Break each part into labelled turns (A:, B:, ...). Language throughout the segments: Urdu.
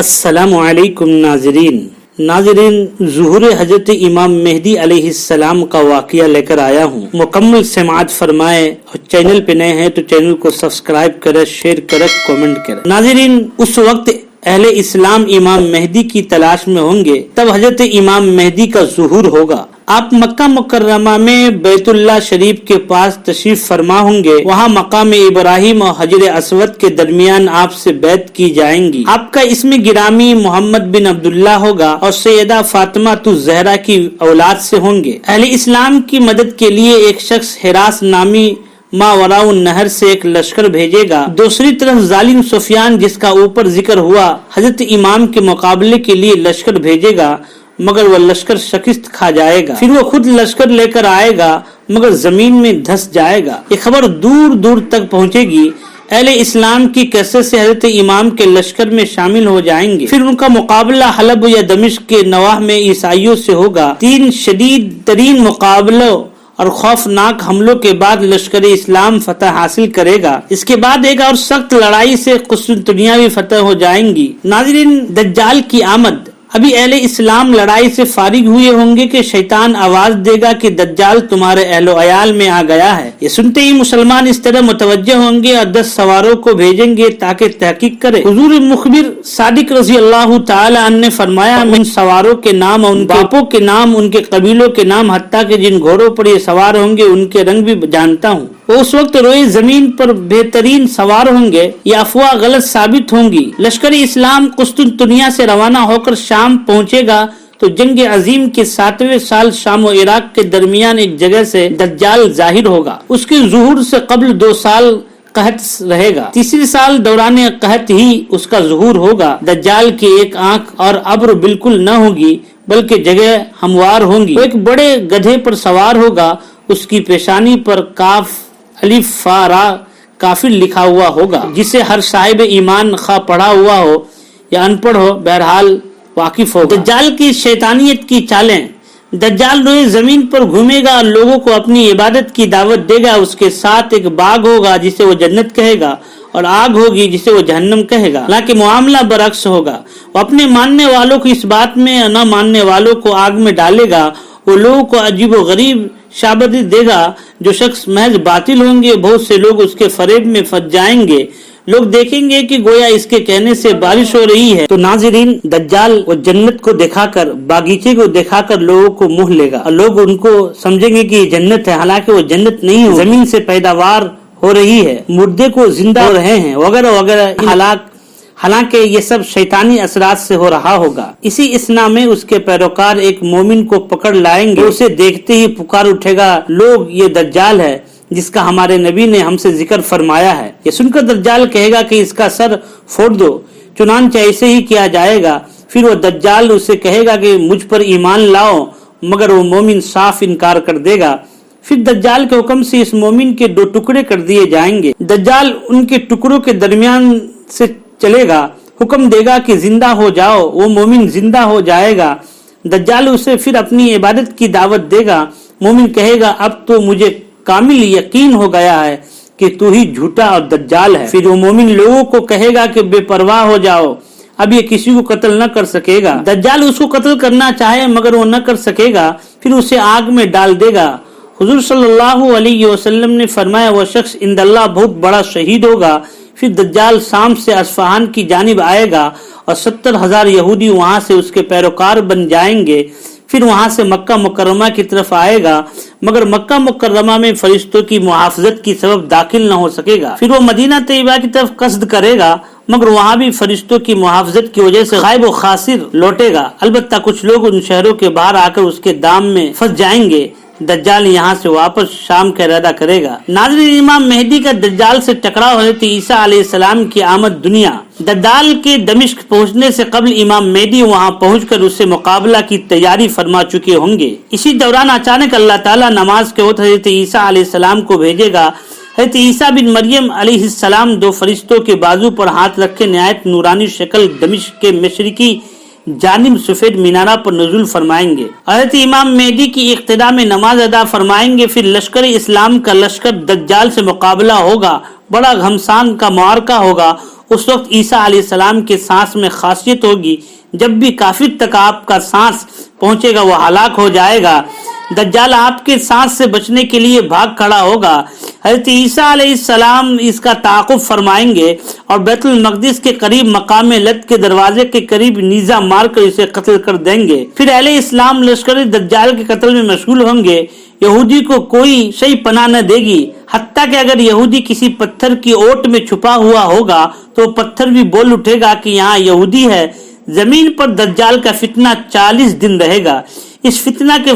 A: السلام علیکم ناظرین ظہور حضرت امام مہدی علیہ السلام کا واقعہ لے کر آیا ہوں. مکمل سماعت فرمائے اور چینل پہ نئے ہیں تو چینل کو سبسکرائب کرے، شیئر کرے، کامنٹ کرے. ناظرین، اس وقت اہل اسلام امام مہدی کی تلاش میں ہوں گے، تب حضرت امام مہدی کا ظہور ہوگا. آپ مکہ مکرمہ میں بیت اللہ شریف کے پاس تشریف فرما ہوں گے. وہاں مقام ابراہیم اور حجر اسود کے درمیان آپ سے بیعت کی جائیں گی. آپ کا اسم گرامی محمد بن عبداللہ ہوگا اور سیدہ فاطمہ الزہرا کی اولاد سے ہوں گے. اہل اسلام کی مدد کے لیے ایک شخص حراس نامی ماوراء النہر سے ایک لشکر بھیجے گا. دوسری طرف ظالم سفیان، جس کا اوپر ذکر ہوا، حضرت امام کے مقابلے کے لیے لشکر بھیجے گا، مگر وہ لشکر شکست کھا جائے گا. پھر وہ خود لشکر لے کر آئے گا، مگر زمین میں دھس جائے گا. یہ خبر دور دور تک پہنچے گی. اہل اسلام کی کثرت سے حضرت امام کے لشکر میں شامل ہو جائیں گے. پھر ان کا مقابلہ حلب یا دمشق کے نواح میں عیسائیوں سے ہوگا. 3 شدید ترین مقابلوں اور خوفناک حملوں کے بعد لشکر اسلام فتح حاصل کرے گا. اس کے بعد ایک اور سخت لڑائی سے قسطنطنیہ بھی فتح ہو جائیں گی. ناظرین، دجال کی آمد. ابھی اہل اسلام لڑائی سے فارغ ہوئے ہوں گے کہ شیطان آواز دے گا کہ دجال تمہارے اہل و عیال میں آ گیا ہے. یہ سنتے ہی مسلمان اس طرح متوجہ ہوں گے اور 10 سواروں کو بھیجیں گے تاکہ تحقیق کرے. حضور مخبر صادق رضی اللہ تعالی عنہ نے فرمایا، میں ان سواروں کے نام، ان باپوں کے نام، ان کے قبیلوں کے نام، حتیٰ کہ جن گھوڑوں پر یہ سوار ہوں گے ان کے رنگ بھی جانتا ہوں. وہ اس وقت روئے زمین پر بہترین سوار ہوں گے. یہ افواہ غلط ثابت ہوں گی. لشکر اسلام قسطنطنیہ سے روانہ ہو کر شام پہنچے گا تو جنگ عظیم کے 7ویں سال شام و عراق کے درمیان ایک جگہ سے دجال ظاہر ہوگا. اس کے ظہور سے قبل 2 سال قحط رہے گا. تیسرے سال دوران قحط ہی اس کا ظہور ہوگا. دجال کی ایک آنکھ اور ابر بالکل نہ ہوگی، بلکہ جگہ ہموار ہوں گی. وہ ایک بڑے گدھے پر سوار ہوگا. اس کی پیشانی پر کاف الف فا را کافر لکھا ہوا ہوگا، جسے ہر صاحب ایمان خواہ پڑھا ہوا ہو یا ان پڑھ ہو بہرحال واقف ہوگا. دجال کی شیطانیت کی چالیں. دجال روئے زمین پر گھومے گا اور لوگوں کو اپنی عبادت کی دعوت دے گا. اس کے ساتھ ایک باغ ہوگا جسے وہ جنت کہے گا، اور آگ ہوگی جسے وہ جہنم کہے گا. حالانکہ معاملہ برعکس ہوگا. وہ اپنے ماننے والوں کو اس بات میں، نہ ماننے والوں کو آگ میں ڈالے گا. وہ لوگوں کو عجیب و غریب شابدی دے گا. جو شخص محض باطل ہوں گے، بہت سے لوگ اس کے فریب میں پھنس جائیں گے. لوگ دیکھیں گے کہ گویا اس کے کہنے سے بارش ہو رہی ہے. تو ناظرین، دجال وہ جنت کو دکھا کر، باغیچے کو دکھا کر لوگوں کو موہ لے گا، اور لوگ ان کو سمجھیں گے کہ یہ جنت ہے، حالانکہ وہ جنت نہیں ہے. زمین سے پیداوار ہو رہی ہے، مردے کو زندہ ہو رہے ہیں، وغیرہ وغیرہ. حالانکہ یہ سب شیطانی اثرات سے ہو رہا ہوگا. اسی اسنا میں اس کے پیروکار ایک مومن کو پکڑ لائیں گے. اسے دیکھتے ہی پکار اٹھے گا، لوگ یہ دجال ہے جس کا ہمارے نبی نے ہم سے ذکر فرمایا ہے. یہ سن کر دجال کہے گا کہ اس کا سر پھوڑ دو. چنانچہ ایسے ہی کیا جائے گا. پھر وہ دجال اسے کہے گا کہ مجھ پر ایمان لاؤ، مگر وہ مومن صاف انکار کر دے گا. پھر دجال کے حکم سے اس مومن کے 2 ٹکڑے کر دیے جائیں گے. دجال ان کے ٹکڑوں کے درمیان سے چلے گا، حکم دے گا کہ زندہ ہو جاؤ. وہ مومن زندہ ہو جائے گا. دجال اسے پھر اپنی عبادت کی دعوت دے گا. مومن کہے گا اب تو مجھے کامل یقین ہو گیا ہے کہ تو ہی جھوٹا اور دجال ہے. پھر وہ مومن لوگوں کو کہے گا کہ بے پرواہ ہو جاؤ، اب یہ کسی کو قتل نہ کر سکے گا. دجال اس کو قتل کرنا چاہے مگر وہ نہ کر سکے گا. پھر اسے آگ میں ڈال دے گا. حضور صلی اللہ علیہ وسلم نے فرمایا، وہ شخص عند اللہ بہت بڑا شہید ہوگا. پھر دجال شام سے اصفہان کی جانب آئے گا اور 70,000 یہودی وہاں سے اس کے پیروکار بن جائیں گے. پھر وہاں سے مکہ مکرمہ کی طرف آئے گا، مگر مکہ مکرمہ میں فرشتوں کی محافظت کی سبب داخل نہ ہو سکے گا. پھر وہ مدینہ طیبہ کی طرف قصد کرے گا، مگر وہاں بھی فرشتوں کی محافظت کی وجہ سے غائب و خاسر لوٹے گا. البتہ کچھ لوگ ان شہروں کے باہر آ کر اس کے دام میں پھنس جائیں گے. دجال یہاں سے واپس شام کا ارادہ کرے گا. ناظرین، امام مہدی کا دجال سے ٹکراؤ حضرت عیسیٰ علیہ السلام کی آمد دنیا. دجال کے دمشق پہنچنے سے قبل امام مہدی وہاں پہنچ کر اس سے مقابلہ کی تیاری فرما چکے ہوں گے. اسی دوران اچانک اللہ تعالیٰ نماز کے وقت حضرت عیسیٰ علیہ السلام کو بھیجے گا. حضرت عیسیٰ بن مریم علیہ السلام 2 فرشتوں کے بازو پر ہاتھ رکھے نہایت نورانی شکل دمشق کے مشرقی جانب سفید مینارہ پر نزول فرمائیں گے. حضرت امام مہدی کی اقتداء میں نماز ادا فرمائیں گے. پھر لشکر اسلام کا لشکر دجال سے مقابلہ ہوگا. بڑا گھمسان کا معرکہ ہوگا. اس وقت عیسیٰ علیہ السلام کے سانس میں خاصیت ہوگی، جب بھی کافر تک آپ کا سانس پہنچے گا وہ ہلاک ہو جائے گا۔ دجال آپ کے سانس سے بچنے کے لیے بھاگ کھڑا ہوگا۔ حضرت عیسیٰ علیہ السلام اس کا تعاقب فرمائیں گے اور بیت المقدس کے قریب مقام لت کے دروازے کے قریب نیزہ مار کر اسے قتل کر دیں گے۔ پھر اہل اسلام لشکر دجال کے قتل میں مشغول ہوں گے۔ یہودی کو کوئی شئی پناہ نہ دے گی، حتیٰ کہ اگر یہودی کسی پتھر کی اوٹ میں چھپا ہوا ہوگا تو پتھر بھی بول اٹھے گا کہ یہاں یہودی ہے۔ زمین پر دجال کا فتنہ 40 دن رہے گا۔ اس فتنہ کے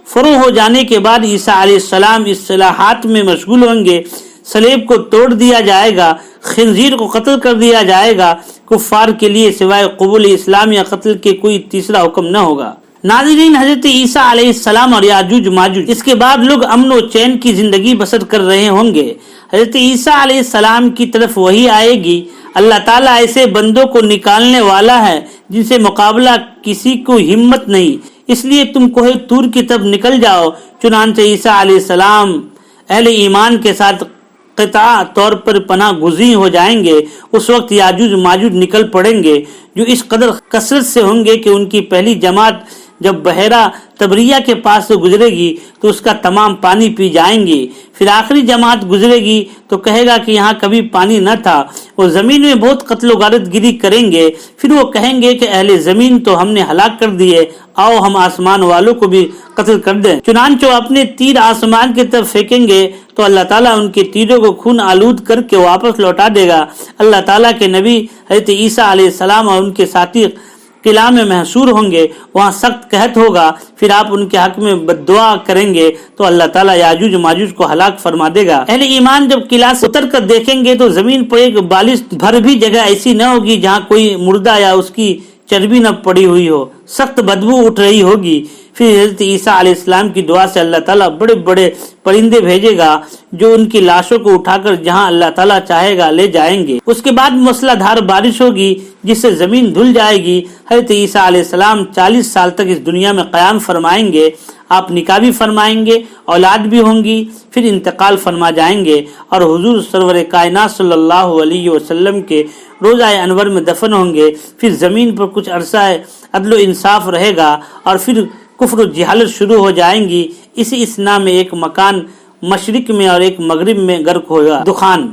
A: فروغ ہو جانے کے بعد عیسیٰ علیہ السلام اصلاحات میں مشغول ہوں گے۔ صلیب کو توڑ دیا جائے گا، خنزیر کو قتل کر دیا جائے گا۔ کفار کے لیے سوائے قبول اسلام یا قتل کے کوئی تیسرا حکم نہ ہوگا۔ ناظرین، حضرت عیسیٰ علیہ السلام اور یاجوج ماجوج، اس کے بعد لوگ امن و چین کی زندگی بسر کر رہے ہوں گے۔ حضرت عیسیٰ علیہ السلام کی طرف وحی آئے گی، اللہ تعالیٰ ایسے بندوں کو نکالنے والا ہے جن سے مقابلہ کسی کو ہمت نہیں، اس لیے تم کوہ طور کی طرف نکل جاؤ۔ چنانچہ عیسیٰ علیہ السلام اہل ایمان کے ساتھ قطع طور پر پناہ گزین ہو جائیں گے۔ اس وقت یاجوج ماجوج نکل پڑیں گے جو اس قدر کثرت سے ہوں گے کہ ان کی پہلی جماعت جب بحیرہ تبریہ کے پاس سے گزرے گی تو اس کا تمام پانی پی جائیں گی۔ پھر آخری جماعت گزرے گی تو کہے گا کہ یہاں کبھی پانی نہ تھا۔ وہ زمین میں بہت قتل و غارت گیری کریں گے۔ پھر وہ کہیں گے کہ اہل زمین تو ہم نے ہلاک کر دیے، آؤ ہم آسمان والوں کو بھی قتل کر دیں۔ چنانچہ وہ اپنے تیر آسمان کی طرف پھینکیں گے تو اللہ تعالیٰ ان کے تیروں کو خون آلود کر کے واپس لوٹا دے گا۔ اللہ تعالیٰ کے نبی حضرت عیسیٰ علیہ السلام اور ان کے ساتھی قلعہ میں محصور ہوں گے، وہاں سخت قحط ہوگا۔ پھر آپ ان کے حق میں بد دعا کریں گے تو اللہ تعالیٰ یاجوج ماجوج کو ہلاک فرما دے گا۔ اہل ایمان جب قلعہ سے اتر کر دیکھیں گے تو زمین پر ایک بالش بھر بھی جگہ ایسی نہ ہوگی جہاں کوئی مردہ یا اس کی چربی نہ پڑی ہوئی ہو، سخت بدبو اٹھ رہی ہوگی۔ پھر حضرت عیسیٰ علیہ السلام کی دعا سے اللہ تعالیٰ بڑے بڑے پرندے بھیجے گا جو ان کی لاشوں کو اٹھا کر جہاں اللہ تعالیٰ چاہے گا لے جائیں گے۔ اس کے بعد موسلا دھار بارش ہوگی جس سے زمین دھل جائے گی۔ حضرت عیسیٰ علیہ السلام 40 سال تک اس دنیا میں قیام فرمائیں گے۔ آپ نکاح بھی فرمائیں گے، اولاد بھی ہوں گی، پھر انتقال فرما جائیں گے اور حضور سرور کائنات صلی اللہ علیہ وسلم کے روضہ انور میں دفن ہوں گے۔ پھر زمین پر کچھ عرصہ عدل و انصاف رہے گا اور پھر کفر و جہالت شروع ہو جائیں گی۔ اسی اسنا میں ایک مکان مشرق میں اور ایک مغرب میں غرق ہوگا دخان۔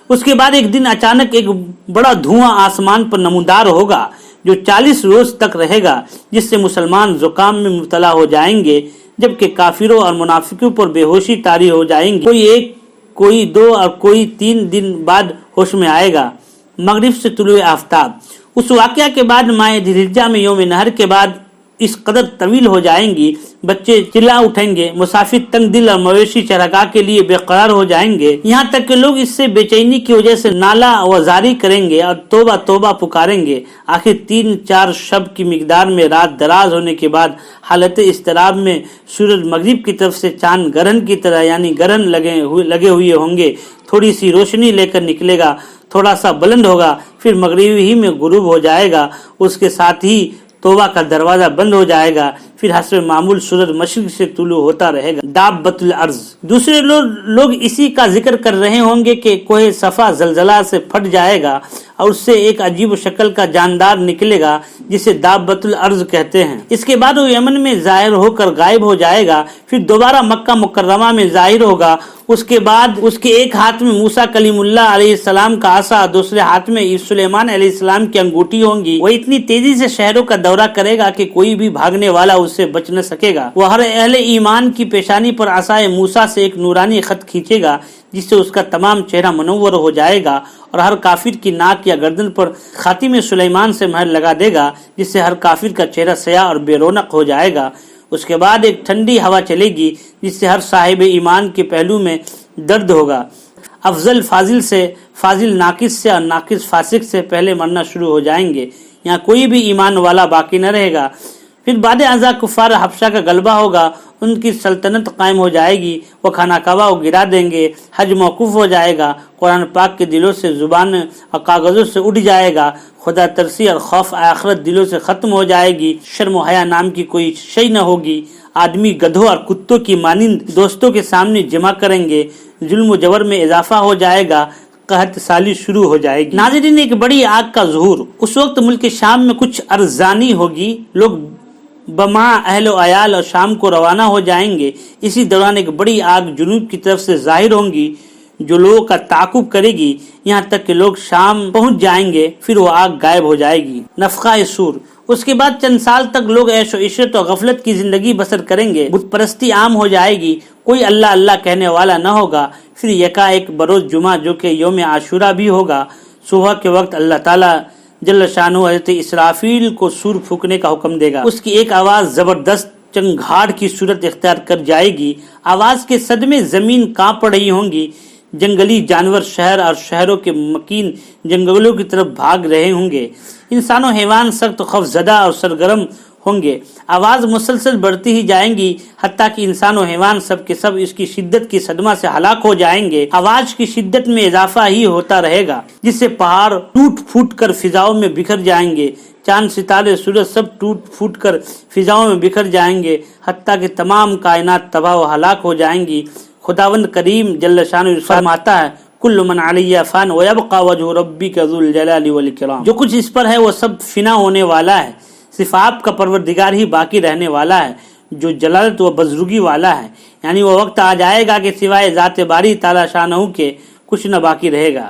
A: اس کے بعد ایک دن اچانک ایک بڑا دھواں آسمان پر نمودار ہوگا جو 40 روز تک رہے گا، جس سے مسلمان زکام میں مبتلا ہو جائیں گے، جبکہ کافروں اور منافقوں پر بے ہوشی طاری ہو جائیں گی۔ کوئی 1، کوئی 2 اور کوئی 3 دن بعد ہوش میں آئے گا۔ مغرب سے طلوع آفتاب۔ اس واقعہ کے بعد ماہ ذی الحجہ میں یوم نحر کے بعد اس قدر طویل ہو جائیں گی، بچے چلا اٹھیں گے، مسافر تنگ دل اور مویشی چراگاہ کے لیے بے قرار ہو جائیں گے، یہاں تک کہ لوگ اس سے بے چینی کی وجہ سے نالہ و زاری کریں گے اور توبہ توبہ پکاریں گے۔ آخر 3-4 شب کی مقدار میں رات دراز ہونے کے بعد حالت اضطراب میں سورج مغرب کی طرف سے چاند گرہن کی طرح یعنی گرہن لگے ہوئے ہوں گے، تھوڑی سی روشنی لے کر نکلے گا، تھوڑا سا بلند ہوگا، پھر مغربی ہی میں غروب ہو جائے گا۔ اس کے ساتھ ہی توبہ کا دروازہ بند ہو جائے گا، پھر حسب معمول سورج مشرق سے طلوع ہوتا رہے گا۔ دابۃ الارض۔ دوسرے لوگ اسی کا ذکر کر رہے ہوں گے کہ کوہ صفا زلزلہ سے پھٹ جائے گا اور اس سے ایک عجیب شکل کا جاندار نکلے گا جسے دابۃ الارض کہتے ہیں۔ اس کے بعد وہ یمن میں ظاہر ہو کر غائب ہو جائے گا، پھر دوبارہ مکہ مکرمہ میں ظاہر ہوگا۔ اس کے بعد اس کے ایک ہاتھ میں موسیٰ کلیم اللہ علیہ السلام کا عصا، دوسرے ہاتھ میں سلیمان علیہ السلام کی انگوٹھی ہوں گی۔ وہ اتنی تیزی سے شہروں کا دورہ کرے گا کہ کوئی بھی بھاگنے والا اس سے بچ نہ سکے گا۔ وہ ہر اہل ایمان کی پیشانی پر عصائے موسیٰ سے ایک نورانی خط کھینچے گا جس سے اس کا تمام چہرہ منور ہو جائے گا، اور ہر کافر کی ناک یا گردن پر خاتم سلیمان سے مہر لگا دے گا جس سے ہر کافر کا چہرہ سیاہ اور بے رونق ہو جائے گا۔ اس کے بعد ایک ٹھنڈی ہوا چلے گی جس سے ہر صاحب ایمان کے پہلو میں درد ہوگا۔ افضل فاضل سے، فاضل ناقص سے اور ناقص فاسق سے پہلے مرنا شروع ہو جائیں گے۔ یہاں کوئی بھی ایمان والا باقی نہ رہے گا۔ پھر بعد ازاں کفار حبشہ کا غلبہ ہوگا، ان کی سلطنت قائم ہو جائے گی، وہ خانہ کعبہ کو گرا دیں گے، حج موقوف ہو جائے گا، قرآن پاک کے دلوں سے، زبان اور کاغذوں سے اٹھ جائے گا، خدا ترسی اور خوف آخرت دلوں سے ختم ہو جائے گی، شرم و حیا نام کی کوئی شے نہ ہوگی، آدمی گدھوں اور کتوں کی مانند دوستوں کے سامنے جمع کریں گے، ظلم و جبر میں اضافہ ہو جائے گا، قحط سالی شروع ہو جائے گی۔ ناظرین، ایک بڑی آگ کا ظہور، اس وقت ملک شام میں کچھ ارزانی ہوگی، لوگ بما اہل و عیال اور شام کو روانہ ہو جائیں گے۔ اسی دوران ایک بڑی آگ جنوب کی طرف سے ظاہر ہوں گی جو لوگوں کا تعاقب کرے گی یہاں تک کہ لوگ شام پہنچ جائیں گے، پھر وہ آگ غائب ہو جائے گی۔ نفخہ صور، اس کے بعد چند سال تک لوگ عیش و عشرت اور غفلت کی زندگی بسر کریں گے، بت پرستی عام ہو جائے گی، کوئی اللہ اللہ کہنے والا نہ ہوگا۔ پھر یکا ایک بروز جمعہ جو کہ یوم عاشورہ بھی ہوگا، صبح کے وقت اللہ تعالیٰ جل شانہ حضرت اسرافیل کو سور پھونکنے کا حکم دے گا۔ اس کی ایک آواز زبردست چنگھاڑ کی صورت اختیار کر جائے گی، آواز کے صدمے زمین کانپ رہی ہوں گی، جنگلی جانور شہر اور شہروں کے مکین جنگلوں کی طرف بھاگ رہے ہوں گے، انسان و حیوان سخت خوف زدہ اور سرگرم ہوں گے، آواز مسلسل بڑھتی ہی جائیں گی حتیٰ کہ انسان و حیوان سب کے سب اس کی شدت کی صدمہ سے ہلاک ہو جائیں گے۔ آواز کی شدت میں اضافہ ہی ہوتا رہے گا جس سے پہاڑ ٹوٹ پھوٹ کر فضاؤں میں بکھر جائیں گے، چاند ستارے سورج سب ٹوٹ پھوٹ کر فضاؤں میں بکھر جائیں گے حتیٰ کہ تمام کائنات تباہ و ہلاک ہو جائیں گی۔ خداوند کریم جل شانہ فرماتا ہے کل من علیہ فان ویبقى وجہ ربک ذو الجلال والاکرام، جو کچھ اس پر ہے وہ سب فنا ہونے والا ہے، صرف آپ کا پروردگار ہی باقی رہنے والا ہے جو جلالت و بزرگی والا ہے، یعنی وہ وقت آ جائے گا کہ سوائے ذات باری تعالی شانہ کے کچھ نہ باقی رہے گا۔